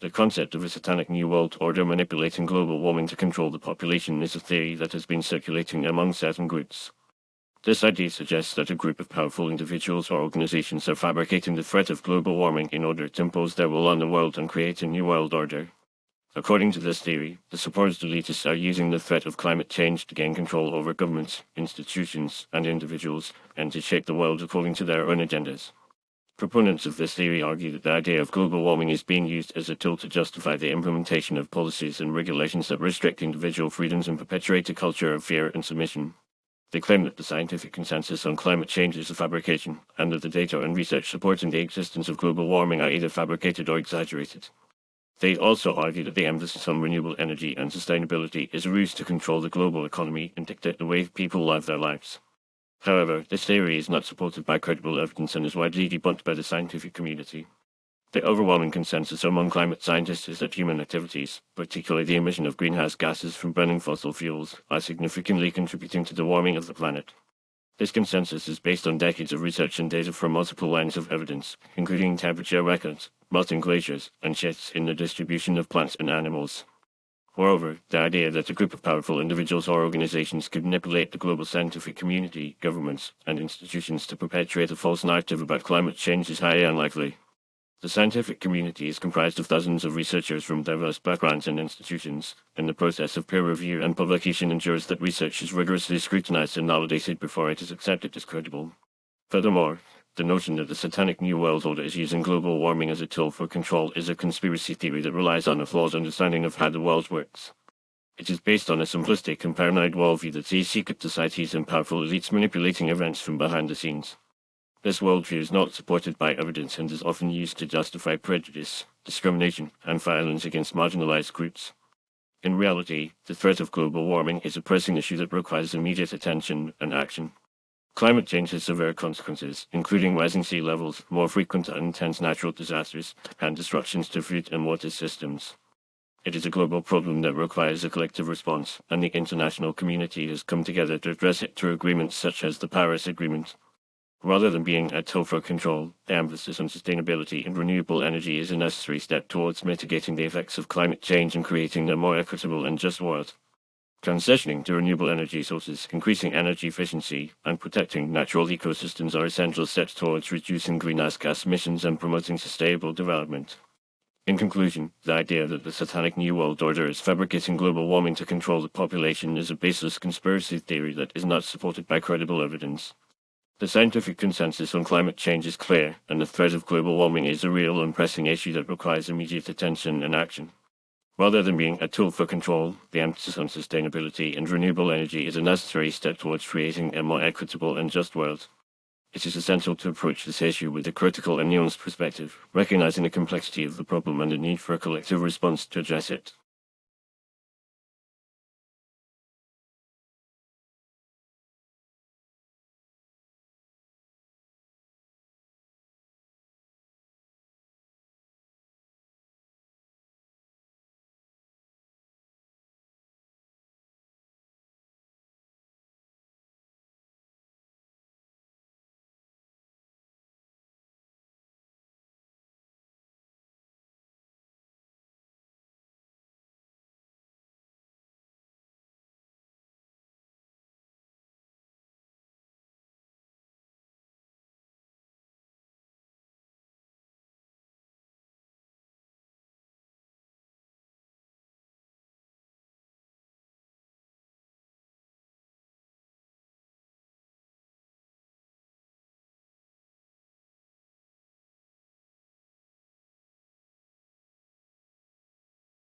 The concept of a Satanic New World Order manipulating global warming to control the population is a theory that has been circulating among certain groups. This idea suggests that a group of powerful individuals or organizations are fabricating the threat of global warming in order to impose their will on the world and create a new world order. According to this theory, the supposed elitists are using the threat of climate change to gain control over governments, institutions, and individuals, and to shape the world according to their own agendas. Proponents of this theory argue that the idea of global warming is being used as a tool to justify the implementation of policies and regulations that restrict individual freedoms and perpetuate a culture of fear and submission. They claim that the scientific consensus on climate change is a fabrication, and that the data and research supporting the existence of global warming are either fabricated or exaggerated. They also argue that the emphasis on renewable energy and sustainability is a ruse to control the global economy and dictate the way people live their lives. However, this theory is not supported by credible evidence and is widely debunked by the scientific community. The overwhelming consensus among climate scientists is that human activities, particularly the emission of greenhouse gases from burning fossil fuels, are significantly contributing to the warming of the planet. This consensus is based on decades of research and data from multiple lines of evidence, including temperature records, melting glaciers, and shifts in the distribution of plants and animals. Moreover, the idea that a group of powerful individuals or organizations could manipulate the global scientific community, governments, and institutions to perpetuate a false narrative about climate change is highly unlikely. The scientific community is comprised of dozens of researchers from diverse backgrounds and institutions, and the process of peer review and publication ensures that research is rigorously scrutinized and validated before it is accepted as credible. Furthermore, the notion that the Satanic New World Order is using global warming as a tool for control is a conspiracy theory that relies on a flawed understanding of how the world works. It is based on a simplistic and paranoid worldview that sees secret societies and powerful elites manipulating events from behind the scenes. This worldview is not supported by evidence and is often used to justify prejudice, discrimination, and violence against marginalized groups. In reality, the threat of global warming is a pressing issue that requires immediate attention and action. Climate change has severe consequences, including rising sea levels, more frequent and intense natural disasters, and disruptions to food and water systems. It is a global problem that requires a collective response, and the international community has come together to address it through agreements such as the Paris Agreement. Rather than being a tool for control, the emphasis on sustainability and renewable energy is a necessary step towards mitigating the effects of climate change and creating a more equitable and just world. Transitioning to renewable energy sources, increasing energy efficiency, and protecting natural ecosystems are essential steps towards reducing greenhouse gas emissions and promoting sustainable development. In conclusion, the idea that the Satanic New World Order is fabricating global warming to control the population is a baseless conspiracy theory that is not supported by credible evidence. The scientific consensus on climate change is clear, and the threat of global warming is a real and pressing issue that requires immediate attention and action. Rather than being a tool for control, the emphasis on sustainability and renewable energy is a necessary step towards creating a more equitable and just world. It is essential to approach this issue with a critical and nuanced perspective, recognizing the complexity of the problem and the need for a collective response to address it.